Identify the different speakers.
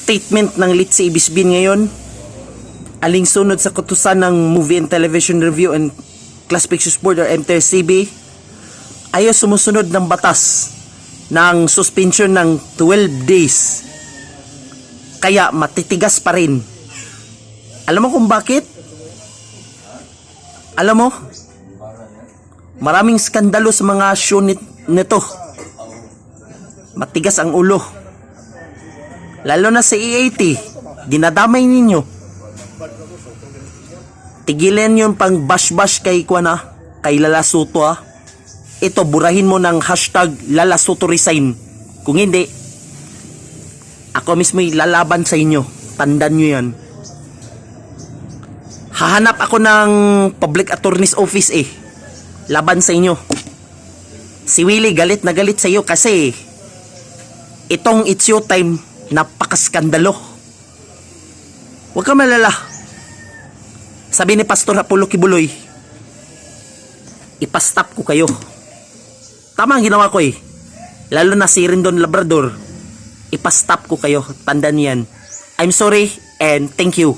Speaker 1: statement ng Litsi Ibisbin ngayon, alinsunod sa kutusan ng Movie and Television Review and Classifications Board or MTRCB, ayaw sumusunod ng batas ng suspension ng 12 days. Kaya matitigas pa rin. Alam mo kung bakit? Alam mo? Maraming skandalo sa mga show nito. Matigas ang ulo. Lalo na sa EAT, dinadamay ninyo. Tigilan yung pang bash-bash kay Lala Soto ha. Ito, burahin mo ng hashtag Lala Soto resign. Kung hindi, ako mismo lalaban sa inyo. Tandaan nyo yan. Hahanap ako ng Public Attorney's Office laban sa inyo. Si Willie galit na galit sa iyo kasi itong It's Your Time napakaskandalo. Huwag ka malala. Sabi ni Pastor Apollo Kibuloy, ipastop ko kayo. Tama ang ginawa ko Lalo na si Rendon Labrador, ipastop ko kayo. Tandaan yan. I'm sorry and thank you.